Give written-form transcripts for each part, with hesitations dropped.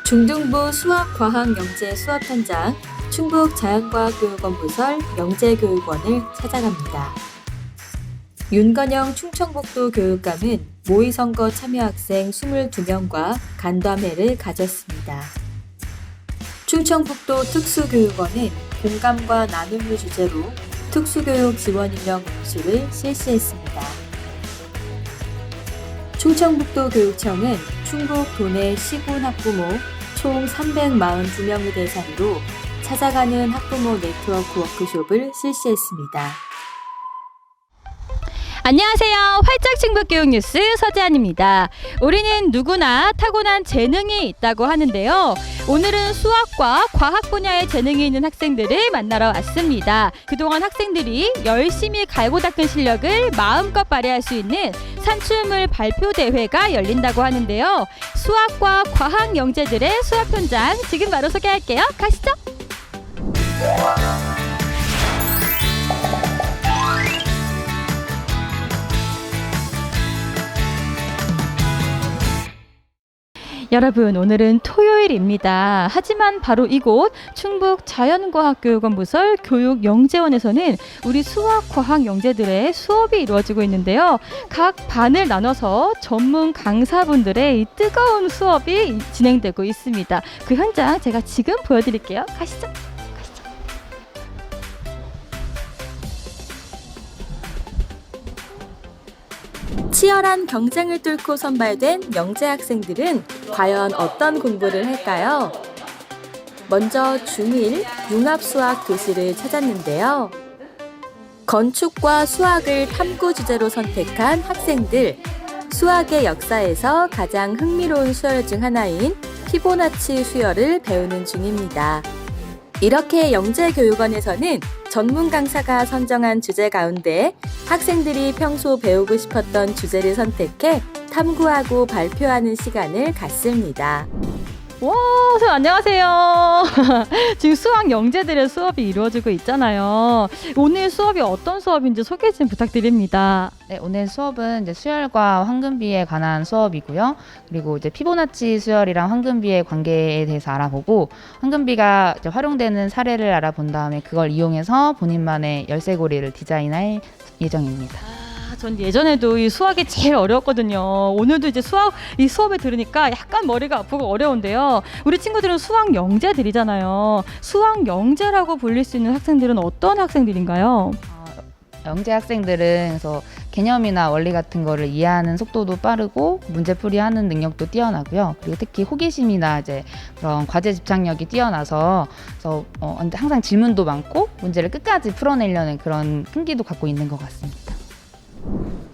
중등부 수학과학영재 수업 현장 충북자연과학교육원 부설 영재교육원을 찾아갑니다. 윤건영 충청북도 교육감은 모의선거 참여 학생 22명과 간담회를 가졌습니다. 충청북도 특수교육원은 공감과 나눔을 주제로 특수교육 지원 인력 응시를 실시했습니다. 충청북도 교육청은 충북 도내 시군 학부모 총 342명을 대상으로 찾아가는 학부모 네트워크 워크숍을 실시했습니다. 안녕하세요. 활짝 충북교육 뉴스 서지안입니다. 우리는 누구나 타고난 재능이 있다고 하는데요. 오늘은 수학과 과학 분야의 재능이 있는 학생들을 만나러 왔습니다. 그동안 학생들이 열심히 갈고 닦은 실력을 마음껏 발휘할 수 있는 산출물 발표 대회가 열린다고 하는데요. 수학과 과학 영재들의 수업 현장 지금 바로 소개할게요. 가시죠. 여러분, 오늘은 토요일입니다. 하지만 바로 이곳 충북자연과학교육원 부설 교육영재원에서는 우리 수학과학 영재들의 수업이 이루어지고 있는데요. 각 반을 나눠서 전문 강사분들의 이 뜨거운 수업이 진행되고 있습니다. 그 현장 제가 지금 보여드릴게요. 가시죠. 치열한 경쟁을 뚫고 선발된 영재 학생들은 과연 어떤 공부를 할까요? 먼저 중1 융합수학 교실을 찾았는데요. 건축과 수학을 탐구 주제로 선택한 학생들, 수학의 역사에서 가장 흥미로운 수열 중 하나인 피보나치 수열을 배우는 중입니다. 이렇게 영재교육원에서는 전문 강사가 선정한 주제 가운데 학생들이 평소 배우고 싶었던 주제를 선택해 탐구하고 발표하는 시간을 갖습니다. 와, 선생님 안녕하세요. 지금 수학 영재들의 수업이 이루어지고 있잖아요. 오늘 수업이 어떤 수업인지 소개 좀 부탁드립니다. 네, 오늘 수업은 이제 수열과 황금비에 관한 수업이고요. 그리고 이제 피보나치 수열이랑 황금비의 관계에 대해서 알아보고 황금비가 이제 활용되는 사례를 알아본 다음에 그걸 이용해서 본인만의 열쇠고리를 디자인할 예정입니다. 전 예전에도 이 수학이 제일 어려웠거든요. 오늘도 이제 이 수업을 들으니까 약간 머리가 아프고 어려운데요. 우리 친구들은 수학 영재들이잖아요. 수학 영재라고 불릴 수 있는 학생들은 어떤 학생들인가요? 영재 학생들은 그래서 개념이나 원리 같은 거를 이해하는 속도도 빠르고 문제풀이하는 능력도 뛰어나고요. 그리고 특히 호기심이나 이제 그런 과제 집착력이 뛰어나서 그래서 항상 질문도 많고 문제를 끝까지 풀어내려는 그런 끈기도 갖고 있는 것 같습니다.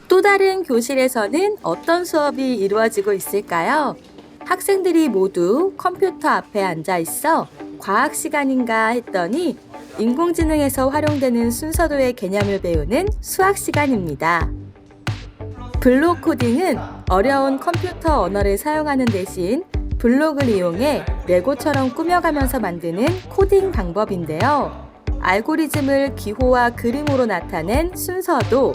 또 다른 교실에서는 어떤 수업이 이루어지고 있을까요? 학생들이 모두 컴퓨터 앞에 앉아 있어 과학 시간인가 했더니 인공지능에서 활용되는 순서도의 개념을 배우는 수학 시간입니다. 블록 코딩은 어려운 컴퓨터 언어를 사용하는 대신 블록을 이용해 레고처럼 꾸며가면서 만드는 코딩 방법인데요. 알고리즘을 기호와 그림으로 나타낸 순서도,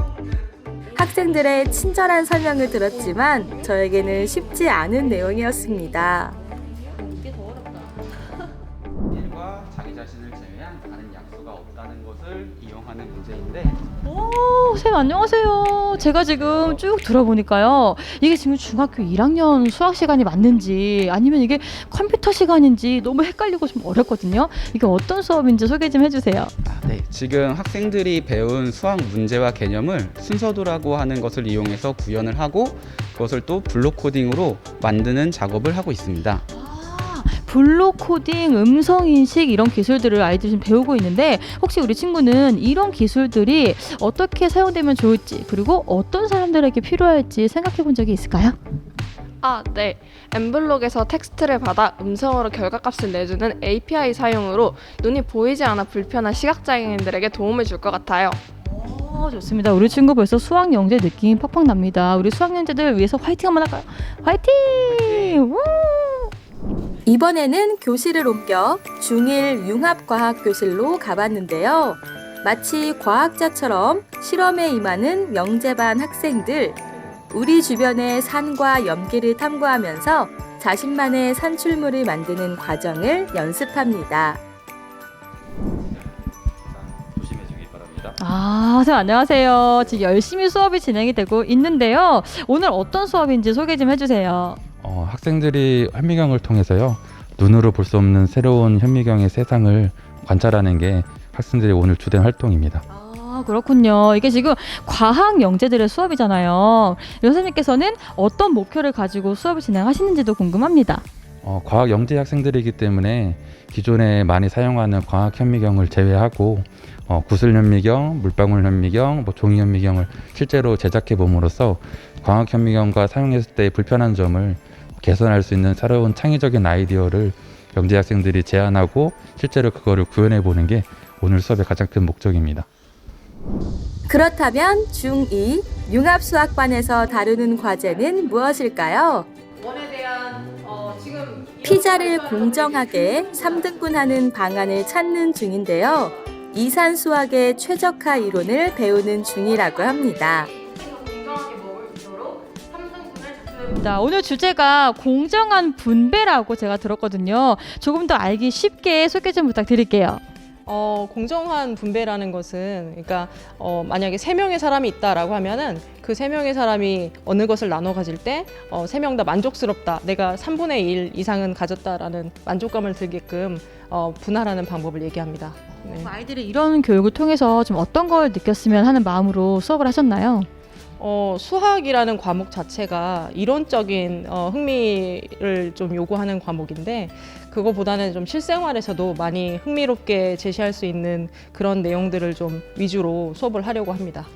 학생들의 친절한 설명을 들었지만 저에게는 쉽지 않은 내용이었습니다. 일과 자기 자신을 제외한 다른 약수가 없다는 것을 이용하는 문제인데, 오, 선생님 안녕하세요. 제가 지금 쭉 들어보니까요. 이게 지금 중학교 1학년 수학 시간이 맞는지 아니면 이게 컴퓨터 시간인지 너무 헷갈리고 좀 어렵거든요. 이게 어떤 수업인지 소개 좀 해주세요. 네, 지금 학생들이 배운 수학 문제와 개념을 순서도라고 하는 것을 이용해서 구현을 하고 그것을 또 블록 코딩으로 만드는 작업을 하고 있습니다. 블록 코딩, 음성 인식 이런 기술들을 아이들이 지금 배우고 있는데 혹시 우리 친구는 이런 기술들이 어떻게 사용되면 좋을지 그리고 어떤 사람들에게 필요할지 생각해 본 적이 있을까요? 네. 엠블록에서 텍스트를 받아 음성으로 결과값을 내주는 API 사용으로 눈이 보이지 않아 불편한 시각장애인들에게 도움을 줄 것 같아요. 좋습니다. 우리 친구 벌써 수학 영재 느낌 팍팍 납니다. 우리 수학 영재들 위해서 화이팅 한번 할까요? 화이팅! 우! 이번에는 교실을 옮겨 중1 융합과학교실로 가봤는데요. 마치 과학자처럼 실험에 임하는 영재반 학생들, 우리 주변의 산과 염기를 탐구하면서 자신만의 산출물을 만드는 과정을 연습합니다. 조심해주기 바랍니다. 선생님 안녕하세요. 지금 열심히 수업이 진행이 되고 있는데요. 오늘 어떤 수업인지 소개 좀 해주세요. 학생들이 현미경을 통해서요, 눈으로 볼 수 없는 새로운 현미경의 세상을 관찰하는 게 학생들의 오늘 주된 활동입니다. 그렇군요. 이게 지금 과학 영재들의 수업이잖아요. 선생님께서는 어떤 목표를 가지고 수업을 진행하시는지도 궁금합니다. 과학 영재 학생들이기 때문에 기존에 많이 사용하는 과학 현미경을 제외하고 구슬 현미경, 물방울 현미경, 종이 현미경을 실제로 제작해 봄으로써 과학 현미경과 사용했을 때 불편한 점을 개선할 수 있는 새로운 창의적인 아이디어를 영재 학생들이 제안하고 실제로 그거를 구현해 보는 게 오늘 수업의 가장 큰 목적입니다. 그렇다면 중2 융합수학반에서 다루는 과제는 무엇일까요? 원에 대한 지금 피자를 공정하게 3등분하는 방안을 찾는 중인데요. 이산수학의 최적화 이론을 배우는 중이라고 합니다. 공정하게 먹을 수 있도록 3등분을 작성해 오늘 주제가 공정한 분배라고 제가 들었거든요. 조금 더 알기 쉽게 소개 좀 부탁드릴게요. 공정한 분배라는 것은 그러니까 만약에 3명의 사람이 있다라고 하면은 그 3명의 사람이 어느 것을 나눠 가질 때 3명 다 만족스럽다. 내가 3분의 1 이상은 가졌다라는 만족감을 들게끔 분할하는 방법을 얘기합니다. 네. 아이들이 이런 교육을 통해서 좀 어떤 걸 느꼈으면 하는 마음으로 수업을 하셨나요? 수학이라는 과목 자체가 이론적인 흥미를 좀 요구하는 과목인데 그거보다는 좀 실생활에서도 많이 흥미롭게 제시할 수 있는 그런 내용들을 좀 위주로 수업을 하려고 합니다.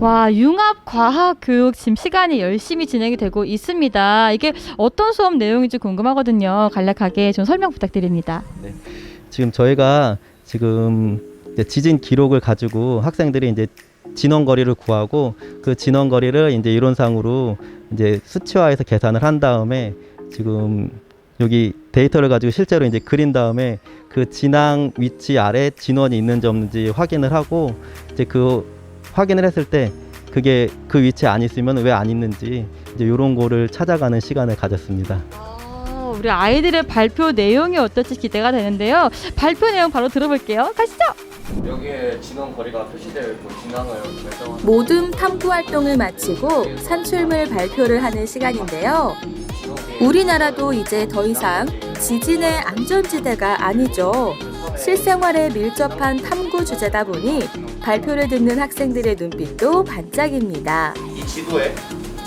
와, 융합과학교육 지금 시간이 열심히 진행이 되고 있습니다. 이게 어떤 수업 내용인지 궁금하거든요. 간략하게 좀 설명 부탁드립니다. 지금 저희가 지금 이제 지진 기록을 가지고 학생들이 이제 진원 거리를 구하고 그 진원 거리를 이제 이론상으로 이제 수치화해서 계산을 한 다음에 지금 여기 데이터를 가지고 실제로 이제 그린 다음에 그 진앙 위치 아래 진원이 있는지 없는지 확인을 하고 이제 그 확인을 했을 때 그게 그 위치에 안 있으면 왜 안 있는지 이제 이런 거를 찾아가는 시간을 가졌습니다. 우리 아이들의 발표 내용이 어떨지 기대가 되는데요. 발표 내용 바로 들어볼게요. 가시죠. 여기에 진원 거리가 표시되어 있고 진앙을 결정하는 모둠 탐구 활동을 마치고 산출물 발표를 하는 시간인데요. 우리나라도 이제 더 이상 지진의 안전지대가 아니죠. 실생활에 밀접한 탐구 주제다 보니 발표를 듣는 학생들의 눈빛도 반짝입니다. 이 지도에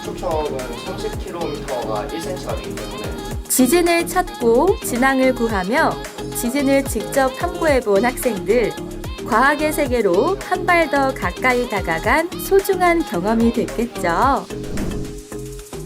초청은 30km가 1cm가 되기 때문에 지진을 찾고 진앙을 구하며 지진을 직접 탐구해본 학생들. 과학의 세계로 한 발 더 가까이 다가간 소중한 경험이 됐겠죠.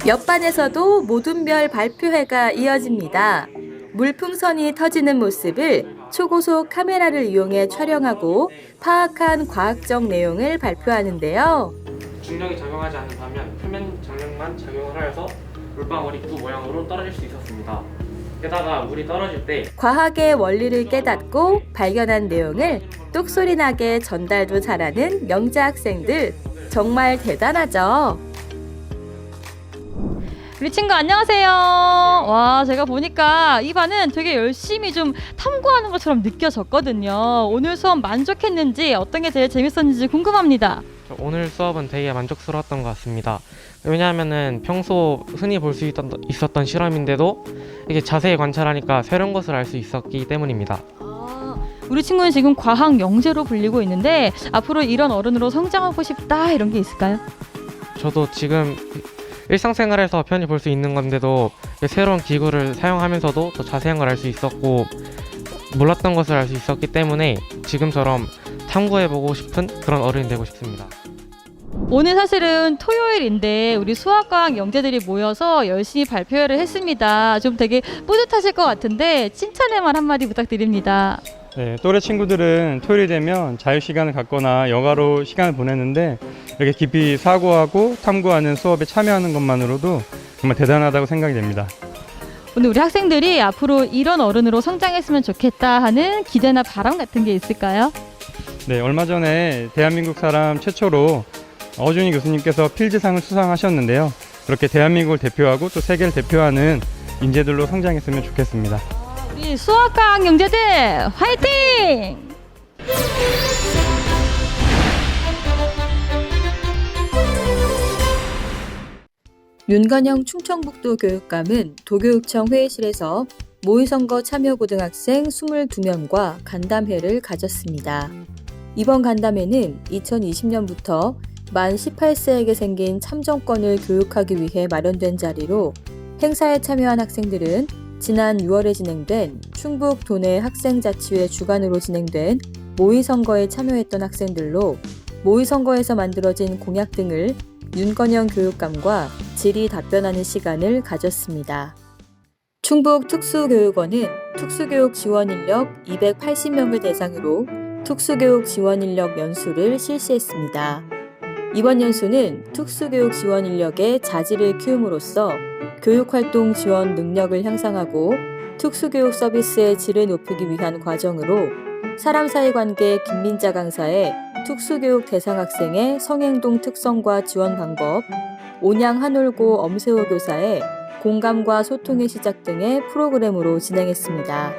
옆반에서도 모둠별 발표회가 이어집니다. 물풍선이 터지는 모습을 초고속 카메라를 이용해 촬영하고 파악한 과학적 내용을 발표하는데요. 중력이 작용하지 않는 반면 표면 장력만 작용을 하여서 물방울이 두 모양으로 떨어질 수 있었습니다. 게다가 물이 떨어질 때 과학의 원리를 깨닫고 발견한 내용을 똑소리 나게 전달도 잘하는 영재 학생들. 정말 대단하죠? 우리 친구 안녕하세요. 와, 제가 보니까 이 반은 되게 열심히 좀 탐구하는 것처럼 느껴졌거든요. 오늘 수업 만족했는지 어떤 게 제일 재밌었는지 궁금합니다. 오늘 수업은 되게 만족스러웠던 것 같습니다. 왜냐하면은 평소 흔히 볼 수 있었던 실험인데도 이게 자세히 관찰하니까 새로운 것을 알 수 있었기 때문입니다. 우리 친구는 지금 과학 영재로 불리고 있는데 앞으로 이런 어른으로 성장하고 싶다 이런 게 있을까요? 저도 지금 일상생활에서 편히 볼 수 있는 건데도 새로운 기구를 사용하면서도 더 자세한 걸 알 수 있었고 몰랐던 것을 알 수 있었기 때문에 지금처럼 탐구해보고 싶은 그런 어른이 되고 싶습니다. 오늘 사실은 토요일인데 우리 수학과학 영재들이 모여서 열심히 발표회를 했습니다. 좀 되게 뿌듯하실 것 같은데 칭찬의 말 한마디 부탁드립니다. 네, 또래 친구들은 토요일이 되면 자유시간을 갖거나 여가로 시간을 보내는데 이렇게 깊이 사고하고 탐구하는 수업에 참여하는 것만으로도 정말 대단하다고 생각이 됩니다. 오늘 우리 학생들이 앞으로 이런 어른으로 성장했으면 좋겠다 하는 기대나 바람 같은 게 있을까요? 네, 얼마 전에 대한민국 사람 최초로 어준희 교수님께서 필즈상을 수상하셨는데요. 그렇게 대한민국을 대표하고 또 세계를 대표하는 인재들로 성장했으면 좋겠습니다. 우리 수학과학 영재들 화이팅! 윤건영 충청북도 교육감은 도교육청 회의실에서 모의선거 참여 고등학생 22명과 간담회를 가졌습니다. 이번 간담회는 2020년부터 만 18세에게 생긴 참정권을 교육하기 위해 마련된 자리로 행사에 참여한 학생들은 지난 6월에 진행된 충북 도내 학생자치회 주관으로 진행된 모의선거에 참여했던 학생들로 모의선거에서 만들어진 공약 등을 윤건영 교육감과 질의 답변하는 시간을 가졌습니다. 충북 특수교육원은 특수교육 지원 인력 280명을 대상으로 특수교육 지원 인력 연수를 실시했습니다. 이번 연수는 특수교육 지원 인력의 자질을 키움으로써 교육활동 지원 능력을 향상하고 특수교육 서비스의 질을 높이기 위한 과정으로 사람 사이 관계 김민자 강사의 특수교육 대상 학생의 성행동 특성과 지원 방법, 온양 한올고 엄세호 교사의 공감과 소통의 시작 등의 프로그램으로 진행했습니다.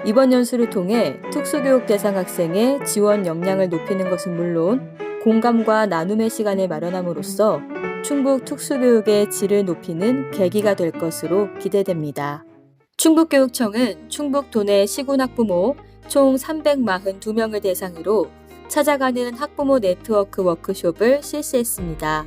이번 연수를 통해 특수교육 대상 학생의 지원 역량을 높이는 것은 물론 공감과 나눔의 시간을 마련함으로써 충북 특수교육의 질을 높이는 계기가 될 것으로 기대됩니다. 충북교육청은 충북 도내 시군 학부모 총 342명을 대상으로 찾아가는 학부모 네트워크 워크숍을 실시했습니다.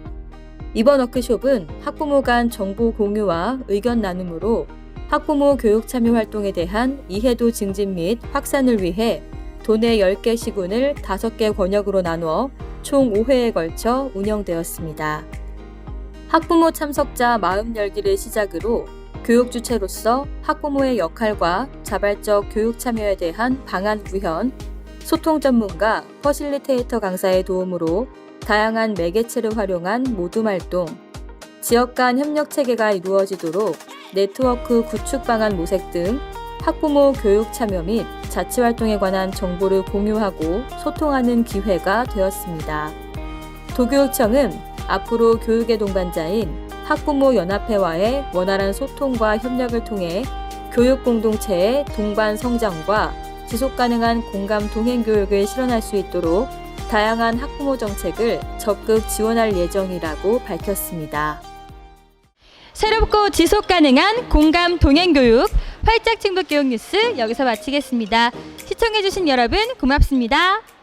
이번 워크숍은 학부모 간 정보 공유와 의견 나눔으로 학부모 교육 참여 활동에 대한 이해도 증진 및 확산을 위해 도내 10개 시군을 5개 권역으로 나누어 총 5회에 걸쳐 운영되었습니다. 학부모 참석자 마음 열기를 시작으로 교육 주체로서 학부모의 역할과 자발적 교육 참여에 대한 방안 구현, 소통 전문가, 퍼실리테이터 강사의 도움으로 다양한 매개체를 활용한 모둠 활동, 지역 간 협력 체계가 이루어지도록 네트워크 구축 방안 모색 등 학부모 교육 참여 및 자치 활동에 관한 정보를 공유하고 소통하는 기회가 되었습니다. 도교육청은 앞으로 교육의 동반자인 학부모 연합회와의 원활한 소통과 협력을 통해 교육 공동체의 동반 성장과 지속 가능한 공감 동행 교육을 실현할 수 있도록 다양한 학부모 정책을 적극 지원할 예정이라고 밝혔습니다. 새롭고 지속 가능한 공감 동행 교육 활짝 충북 교육 뉴스 여기서 마치겠습니다. 시청해주신 여러분 고맙습니다.